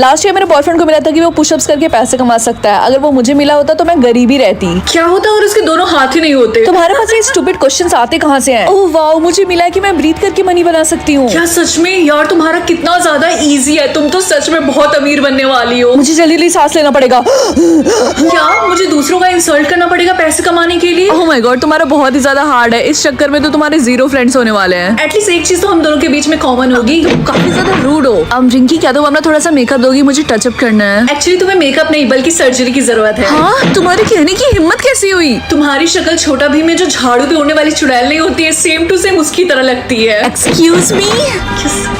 Last year मेरे boyfriend को मिला था कि वो पुशअप्स करके पैसे कमा सकता है। अगर वो मुझे मिला होता तो मैं गरीब ही रहती। क्या होता और उसके दोनों हाथ ही नहीं होते? तुम्हारे पास ये स्टूपिड क्वेश्चंस आते कहाँ से हैं? ओह वाओ, मुझे मिला है कि मैं ब्रीथ करके मनी बना सकती हूँ। क्या सच में? यार तुम्हारा कितना ज्यादा इजी है, तुम तो सच में बहुत अमीर बनने वाली हो। मुझे जल्दी जल्दी सांस लेना पड़ेगा। क्या मुझे दूसरों का इंसल्ट करना पड़ेगा पैसे कमाने के लिए? ओह माय गॉड, तुम्हारा बहुत ही ज्यादा हार्ड है। इस चक्कर में तो तुम्हारे 0 फ्रेंड्स होने वाले हैं। एटलीस्ट एक चीज तो हम दोनों के बीच में कॉमन होगी। काफी ज्यादा रूड हो। रिंकी, क्या तुम अपना थोड़ा सा मेकअप दोगी? मुझे टचअप करना है। एक्चुअली तुम्हें मेकअप नहीं बल्कि सर्जरी की जरूरत है। हाँ, तुम्हारी कहने की हिम्मत कैसी हुई? तुम्हारी शक्ल छोटा भीम में जो झाड़ू पे उड़ने वाली चुड़ैल नहीं होती है, सेम टू सेम उसकी तरह लगती है। एक्सक्यूज मी,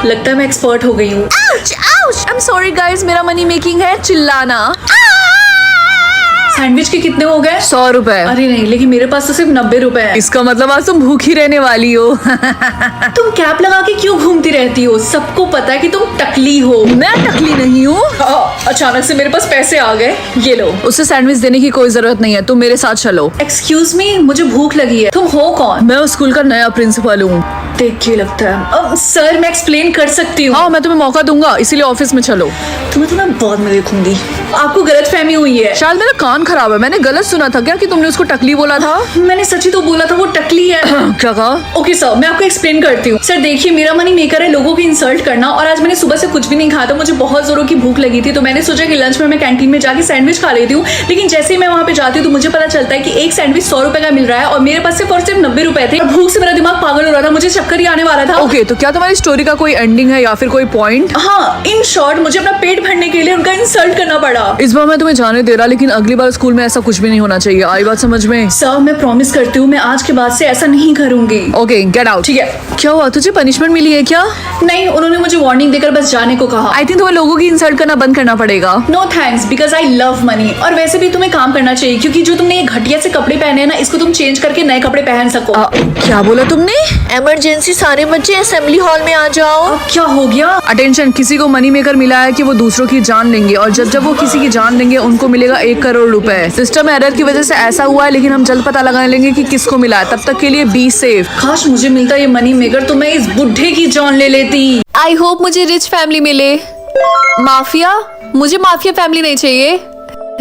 लगता है मैं एक्सपर्ट हो गई हूँ। आई एम सॉरी गाइस, मेरा मनी मेकिंग है चिल्लाना। सैंडविच के कितने हो गए? 100 रुपए। अरे नहीं, लेकिन मेरे पास तो सिर्फ 90 रुपए है। इसका मतलब आज तुम भूखी रहने वाली हो। तुम कैप लगा के क्यों घूमती रहती हो? सबको पता है कि तुम टकली हो। मैं टकली नहीं हूँ। अचानक से मेरे पास पैसे आ गए, ये लो। उसे सैंडविच देने की कोई जरूरत नहीं है, तुम मेरे साथ चलो। एक्सक्यूज मी, मुझे भूख लगी है। तुम हो कौन? मैं उस स्कूल का नया प्रिंसिपल हूँ। देख के लगता है। सर, मैं एक्सप्लेन कर सकती हूँ। हाँ, मैं तुम्हें मौका दूंगा, इसीलिए ऑफिस में चलो। तुम्हें तो मैं बाद में देखूंगी। आपको गलतफहमी हुई है। शायद मेरा कान खराब है, मैंने गलत सुना था क्या कि तुमने उसको टकली बोला था? मैंने सच्ची तो बोला था, वो टकली है। क्या कहा? ओके सर, मैं आपको एक्सप्लेन करती हूँ। सर देखिए, मेरा मनी मेकर है लोगों की इंसल्ट करना, और आज मैंने सुबह से कुछ भी नहीं खाया था। मुझे बहुत जोरों की भूख लगी थी, तो मैंने सोचा कि लंच में मैं कैंटीन में जाके सैंडविच खा लेती हूँ। लेकिन जैसे ही मैं वहाँ पे जाती हूँ तो मुझे पता चलता है कि एक सैंडविच 100 रुपए का मिल रहा है और मेरे पास सिर्फ और सिर्फ 90 रुपए थे। भूख से मेरा दिमाग पागल हो रहा था, मुझे चक्कर ही आने वाला था। ओके, तो क्या तुम्हारी स्टोरी का कोई एंडिंग है या फिर कोई पॉइंट? हाँ, इन शॉर्ट मुझे अपना पेट भरने के लिए उनका इंसल्ट करना पड़ा। इस बार मैं तुम्हें जाने दे रहा, लेकिन अगली बार स्कूल में ऐसा कुछ भी नहीं होना चाहिए। आई बात समझ में? सर, मैं प्रॉमिस करती हूँ मैं आज के बाद से ऐसा नहीं करूंगी। Okay, get out. ठीक है। क्या हुआ, तुझे पनिशमेंट मिली है क्या? नहीं, उन्होंने मुझे वार्निंग देकर बस जाने को कहा। आई थिंक तुम्हें लोगों की इंसल्ट करना बंद करना पड़ेगा। No thanks, because I love money. और वैसे भी तुम्हें काम करना चाहिए, क्योंकि जो तुमने ये घटिया से कपड़े पहने हैं ना, इसको तुम चेंज करके नए कपड़े पहन सको। क्या बोला तुमने? इमरजेंसी, सारे बच्चे असेंबली हॉल में आ जाओ। अब क्या हो गया? अटेंशन, किसी को मनी मेकर मिला है कि वो दूसरों की जान लेंगे, और जब वो किसी की जान लेंगे उनको मिलेगा 1 करोड़ रुपए। सिस्टम एरर की वजह से ऐसा हुआ है, लेकिन हम जल्द पता लगा लेंगे कि किसको मिला है। तब तक के लिए बी सेफ। काश मुझे मिलता ये मनी मेकर, तो मैं इस बुढ़े की जान ले लेती। आई होप मुझे रिच फैमिली मिले। माफिया? मुझे माफिया फैमिली नहीं चाहिए।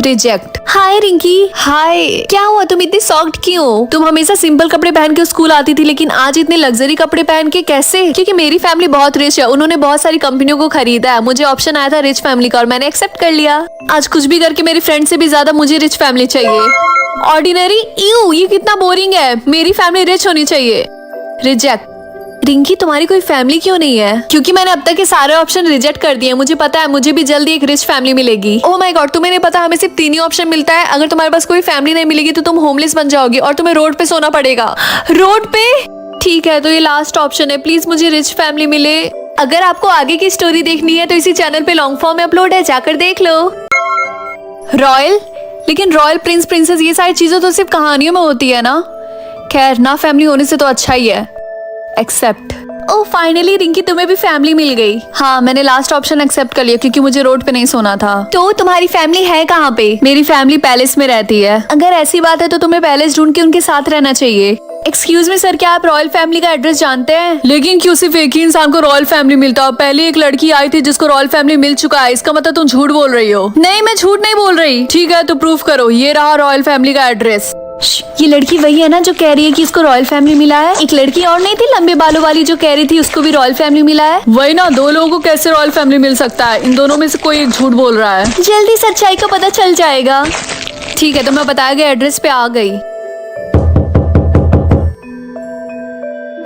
रिजेक्ट। हाय रिंकी। हाय, क्या हुआ, तुम इतनी सॉफ्ट क्यों हो? तुम हमेशा सिंपल कपड़े पहन के स्कूल आती थी, लेकिन आज इतने लग्जरी कपड़े पहन के कैसे? क्योंकि मेरी फैमिली बहुत रिच है, उन्होंने बहुत सारी कंपनियों को खरीदा है। मुझे ऑप्शन आया था रिच फैमिली का और मैंने एक्सेप्ट कर लिया। आज कुछ भी करके मेरी फ्रेंड से भी ज्यादा मुझे रिच फैमिली चाहिए। ऑर्डिनरी? यू, ये कितना बोरिंग है। मेरी फैमिली रिच होनी चाहिए। रिजेक्ट। रिंकी, तुम्हारी कोई फैमिली क्यों नहीं है? क्योंकि मैंने अब तक के सारे ऑप्शन रिजेक्ट कर दिए। मुझे पता है मुझे भी जल्दी एक रिच फैमिली मिलेगी। ओह माय गॉड, तुम्हें नहीं पता हमें सिर्फ 3 ही ऑप्शन मिलता है। अगर तुम्हारे पास कोई फैमिली नहीं मिलेगी तो तुम होमलेस बन जाओगी और तुम्हें रोड पे सोना पड़ेगा। रोड पे? ठीक है, तो ये लास्ट ऑप्शन है। प्लीज मुझे रिच फैमिली मिले। अगर आपको आगे की स्टोरी देखनी है तो इसी चैनल पे लॉन्ग फॉर्म में अपलोड है, जाकर देख लो। रॉयल? लेकिन रॉयल प्रिंस प्रिंसेस ये सारी चीजें तो सिर्फ कहानियों में होती है ना। खैर, ना फैमिली होने से तो अच्छा ही है। एक्सेप्ट। ओह फाइनली रिंकी, तुम्हें भी फैमिली मिल गई। हाँ, मैंने लास्ट ऑप्शन एक्सेप्ट कर लिया क्योंकि मुझे रोड पे नहीं सोना था। तो तुम्हारी फैमिली है कहाँ पे? मेरी फैमिली पैलेस में रहती है। अगर ऐसी बात है तो तुम्हें पैलेस ढूंढ के उनके साथ रहना चाहिए। एक्सक्यूज मी सर, क्या आप रॉयल फैमिली का एड्रेस जानते हैं? लेकिन क्यों सिर्फ एक ही इंसान को रॉयल फैमिली मिलता? पहले एक लड़की आई थी जिसको रॉयल फैमिली मिल चुका है। इसका मतलब तुम झूठ बोल रही हो। नहीं, मैं झूठ नहीं बोल रही। ठीक है, तो प्रूफ करो। ये रहा रॉयल फैमिली का एड्रेस। ये लड़की वही है ना जो कह रही है कि इसको रॉयल फैमिली मिला है? एक लड़की और नहीं थी लंबे बालों वाली जो कह रही थी उसको भी रॉयल फैमिली मिला है? वही ना, 2 लोगों को कैसे रॉयल फैमिली मिल सकता है? इन दोनों में से कोई एक झूठ बोल रहा है। जल्दी सच्चाई का पता चल जाएगा। ठीक है, तो मैं बताए गए एड्रेस पे आ गई।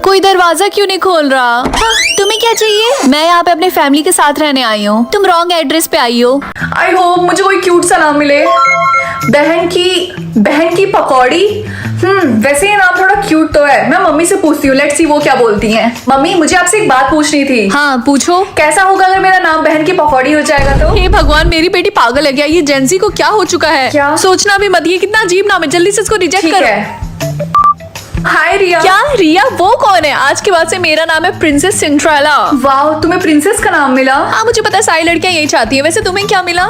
कोई दरवाजा क्यों नहीं खोल रहा? हाँ, तुम्हें क्या चाहिए? मैं यहाँ पे अपने फैमिली के साथ रहने आई हूँ। तुम रॉन्ग एड्रेस पे आई हो। आई होप मुझे कोई क्यूट सा नाम मिले। बहन की पकौड़ी। वैसे ये नाम थोड़ा क्यूट तो है। मैं मम्मी से पूछती हूँ, लेट्स सी वो क्या बोलती हैं। मम्मी, मुझे आपसे एक बात पूछनी थी। हाँ, पूछो। कैसा होगा अगर मेरा नाम बहन की पकौड़ी हो जाएगा तो? हे भगवान, मेरी बेटी पागल है क्या? ये जेंजी को क्या हो चुका है? क्या? सोचना भी मत, ये कितना अजीब नाम है। जल्दी से इसको रिजेक्ट करो। हाय रिया। क्या रिया? वो कौन है? आज के बाद से मेरा नाम है प्रिंसेस सिंड्रेला। वाह, तुम्हें प्रिंसेस का नाम मिला? हाँ, मुझे पता है सारी लड़कियां यही चाहती है। वैसे तुम्हें क्या मिला?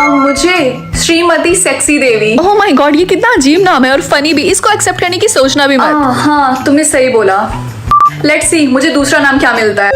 मुझे Shrimati sexy Devi. Oh my God, ये कितना अजीब नाम है और फनी भी। इसको एक्सेप्ट करने की सोचना भी मत। हाँ, तुमने सही बोला। लेट्स सी मुझे दूसरा नाम क्या मिलता है।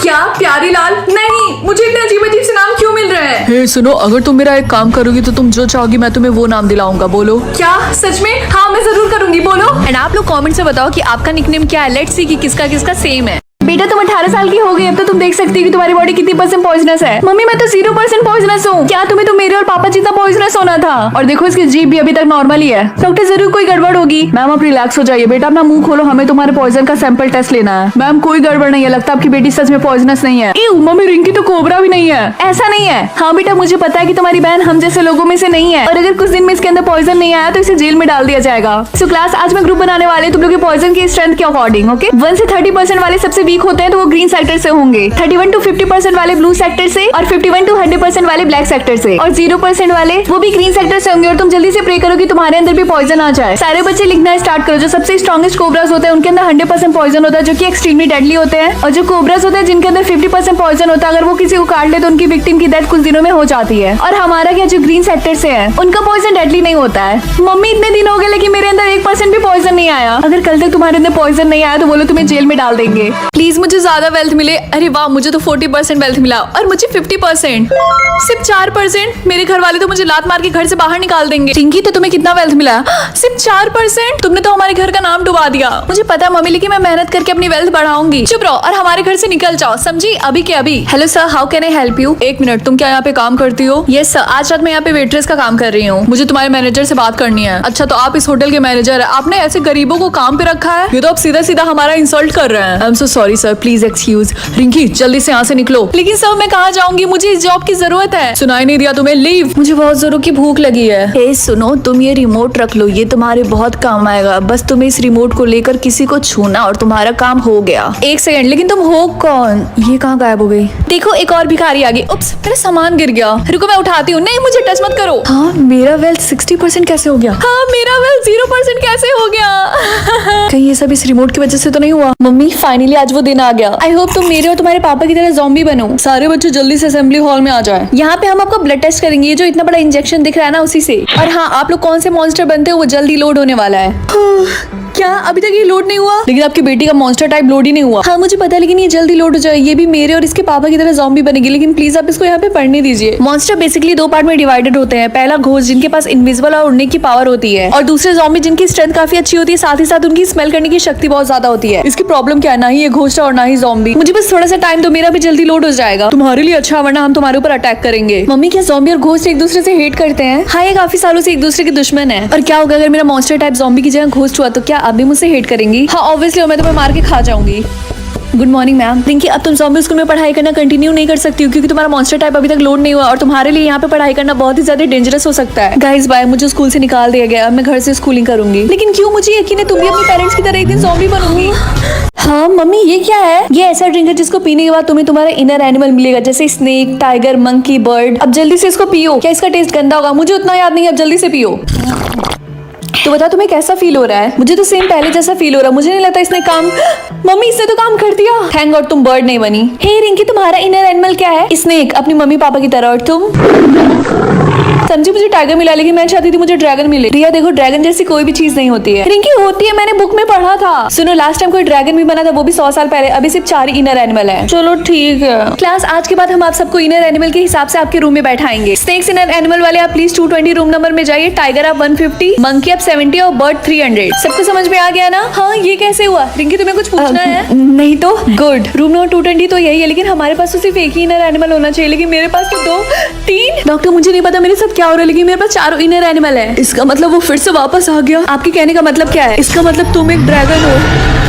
क्या प्यारी लाल? नहीं, मुझे इतने अजीब अजीब से नाम क्यों मिल रहे हैं? हे सुनो, अगर तुम मेरा एक काम करोगी तो तुम जो चाहोगी मैं तुम्हें वो नाम दिलाऊंगा। बोलो। क्या सच में? हाँ मैं जरूर करूंगी, बोलो। एंड आप लोग कमेंट से बताओ कि आपका निकनेम क्या है। लेट्स सी कि किसका किसका सेम है। बेटा तुम 18 साल की हो गई, अब तो तुम देख सकती हो कि तुम्हारी बॉडी कितनी % पॉइजनस है। मम्मी मैं तो 0% पॉइजनस हूँ। क्या तुम्हें तो मेरे और पापा जितना पॉइजनस होना था? और देखो इसकी जीभ भी अभी तक नॉर्मल ही है। डॉक्टर जरूर कोई गड़बड़ होगी। मैम आप रिलैक्स हो जाइए। बेटा अपना मुंह खोलो, हमें तुम्हारे पॉइजन का सैंपल टेस्ट लेना है। मैम कोई गड़बड़ नहीं है, लगता है आपकी बेटी सच में पॉइजनस नहीं है। मम्मी रिंकी तो कोबरा भी नहीं है। ऐसा नहीं है। हाँ बेटा मुझे पता है कि तुम्हारी बहन हम जैसे लोगों में से नहीं है, और अगर कुछ दिन में इसके अंदर पॉइजन नहीं आया तो इसे जेल में डाल दिया जाएगा। सो क्लास आज मैं ग्रुप बनाने वाले तुम लोग के पॉइजन की स्ट्रेंथ के अकॉर्डिंग। ओके 1 से 30% वाले सबसे वीक होते हैं तो वो ग्रीन सेक्टर से होंगे, 31 to 50% वाले ब्लू सेक्टर से, और 51 to 100% वाले ब्लैक सेक्टर से, और 0% वाले वो भी ग्रीन सेक्टर से होंगे। और तुम जल्दी से प्रे करो कि तुम्हारे अंदर भी पॉइजन आ जाए। सारे बच्चे लिखना स्टार्ट करो। जो सबसे स्ट्रॉन्गेस्ट कोबराज होते हैं उनके अंदर 100% पॉइजन होता है, जो कि एक्सट्रीमली डेडली होते हैं। और जो कोबराज होते हैं जिनके अंदर 50% पॉइजन होता है, अगर वो किसी को काट ले तो उनकी विक्टिम की डेथ कुछ दिनों में हो जाती है। और हमारा क्या, जो ग्रीन सेक्टर से है उनका पॉइजन डेडली नहीं होता है। मम्मी इतने दिन हो गए लेकिन मेरे अंदर 1% भी पॉइजन नहीं आया। अगर कल तक तुम्हारे अंदर पॉइजन नहीं आया तो बोलो तुम्हें जेल में डाल देंगे। प्लीज मुझे ज्यादा वेल्थ मिले। अरे वाह, मुझे तो 40% वेल्थ मिला और मुझे 50%। सिर्फ 4%। मेरे घर वाले तो मुझे लात मार के घर से बाहर निकाल देंगे। रिंकी तो तुम्हें कितना वेल्थ मिला? सिर्फ 4%। तुमने तो हमारे घर का नाम डुबा दिया। मुझे पता है मम्मी, लेकिन मैं मेहनत करके अपनी वेल्थ बढ़ाऊंगी। चुप रहो और हमारे घर से निकल जाओ, समझी? अभी के अभी। Hello sir, how can I help you? एक मिनट, तुम क्या यहाँ पे काम करती हो? यस सर, आज रात मैं यहाँ पे वेट्रेस का काम कर रही हूँ। मुझे तुम्हारे मैनेजर से बात करनी है। अच्छा तो आप इस होटल के मैनेजर है? आपने ऐसे गरीबों को काम पे रखा है? ये तो आप सीधा सीधा हमारा इंसल्ट कर रहे हैं। I am so sorry sir, please excuse. Rinki जल्दी से यहाँ से निकलो। लेकिन सर मैं कहाँ जाऊंगी? मुझे इस जॉब की जरूरत है। सुनाई नहीं दिया तुम्हें? लीव। मुझे बहुत जोरों की भूख लगी है। हे सुनो, तुम ये रिमोट रख लो, ये तुम्हारे बहुत काम आएगा। बस तुम्हें इस रिमोट को लेकर किसी को छूना और तुम्हारा काम हो गया। एक सेकंड, लेकिन तुम हो कौन? ये कहाँ गायब हो गई? देखो एक और भिखारी आ गई। उप्स, मेरा सामान गिर गया। रुको मैं उठाती हूँ। नहीं मुझे टच मत करो। हाँ मेरा वेल्थ 60% कैसे हो गया? हाँ मेरा वेल्थ 0% कैसे हो गया? कहीं ये सब इस रिमोट की वजह से तो नहीं हुआ? मम्मी फाइनली आज वो दिन आ गया। आई होप तुम मेरे और तुम्हारे पापा की तरह ज़ॉम्बी बनो। सारे बच्चे जल्दी से असेंबली हॉल में आ जाए। यहाँ पे हम आपको ब्लड टेस्ट करेंगे। ये जो इतना बड़ा इंजेक्शन दिख रहा है ना, उसी से। और हाँ, आप लोग कौन से मॉन्स्टर बनते हो वो जल्दी लोड होने वाला है। क्या अभी तक ये लोड नहीं हुआ? लेकिन आपकी बेटी का मॉन्स्टर टाइप लोड ही नहीं हुआ। हाँ मुझे पता है, लेकिन ये जल्दी लोड हो जाए। ये भी मेरे और इसके पापा की तरह ज़ॉम्बी बनेगी। लेकिन प्लीज आप इसको यहाँ पे पढ़ने दीजिए। मॉन्स्टर बेसिकली 2 पार्ट में डिवाइडेड होते हैं। पहला घोस्ट, जिनके पास इनविजिबल और उड़ने की पावर होती है, और दूसरे ज़ॉम्बी जिनकी स्ट्रेंथ काफी अच्छी होती है, साथ ही साथ उनकी स्मेल करने की शक्ति बहुत ज्यादा होती है। इसकी प्रॉब्लम क्या है? ना ही ये घोस्ट और ना ही ज़ॉम्बी। मुझे बस थोड़ा सा टाइम दो, मेरा भी जल्दी लोड हो जाएगा। तुम्हारे लिए अच्छा, वरना हम तुम्हारे ऊपर अटैक करेंगे। मम्मी क्या ज़ॉम्बी और घोस्ट एक दूसरे से हेट करते हैं? हाँ ये काफी सालों से एक दूसरे के दुश्मन है। और क्या होगा अगर मेरा मॉन्स्टर टाइप ज़ॉम्बी की जगह घोस्ट हुआ तो क्या आप भी मुझसे हेट करेंगी? हाँ ऑब्वियसली, मैं तुम्हें मार के खा जाऊंगी। Good morning ma'am. रिंकी अब तुम ज़ॉम्बी स्कूल में पढ़ाई करना कंटिन्यू नहीं कर सकती हो, क्योंकि तुम्हारा मॉन्स्टर टाइप अभी तक लोड नहीं हुआ, और तुम्हारे लिए यहाँ पे पढ़ाई करना बहुत ही ज्यादा डेंजरस हो सकता है। गाइस बाय, मुझे स्कूल से निकाल दिया गया। अब मैं घर से स्कूलिंग करूंगी। लेकिन क्यों? मुझे यकीन है तुम भी अपने पेरेंट्स की तरह एक दिन ज़ॉम्बी बनोगी। हाँ मम्मी ये क्या है? ये ऐसा ड्रिंक है जिसको पीने के बाद तुम्हें तुम्हारा इनर एनिमल मिलेगा, जैसे स्नेक, टाइगर, मंकी, बर्ड। अब जल्दी से इसको पियो। क्या इसका टेस्ट गंदा होगा? मुझे उतना याद नहीं है, अब जल्दी से पियो। तो बता तुम्हें कैसा फील हो रहा है? मुझे तो सेम पहले जैसा फील हो रहा है। मुझे नहीं लगता इसने काम। मम्मी इसने तो काम कर दिया। थैंक गॉड तुम बर्ड नहीं बनी। हे रिंकी तुम्हारा इनर एनिमल क्या है? स्नेक, अपनी मम्मी पापा की तरह। और तुम? समझी, मुझे टाइगर मिला, लेकिन मैं चाहती थी मुझे ड्रैगन मिले। रिया देखो, ड्रैगन जैसी कोई भी चीज नहीं होती है। रिंकी होती है, मैंने बुक में पढ़ा था। सुनो लास्ट टाइम कोई ड्रैगन भी बना था, वो भी 100 साल पहले। अभी सिर्फ 4 ही इनर एनिमल है। चलो ठीक है क्लास, आज के बाद हम आप सबको इनर एनिमल के हिसाब से आपके रूम में बैठाएंगे। स्नेक्स इनर एनिमल वाले आप प्लीज 220 रूम नंबर में जाइए। टाइगर आप 150, मंकी आप 70 और बर्ड 300। सबको समझ में आ गया ना? हाँ ये कैसे हुआ? रिंकी तुम्हें कुछ पूछना है? नहीं तो गुड। रूम नंबर 220 तो यही है, लेकिन हमारे पास तो सिर्फ एक ही इनर एनिमल होना चाहिए, लेकिन मेरे पास तो 2 3। डॉक्टर मुझे नहीं पता मेरे साथ क्या हो रहा है, लेकिन मेरे पास 4 इनर एनिमल है। इसका मतलब वो फिर से वापस आ गया। आपके कहने का मतलब क्या है? इसका मतलब तुम एक ड्रैगन हो।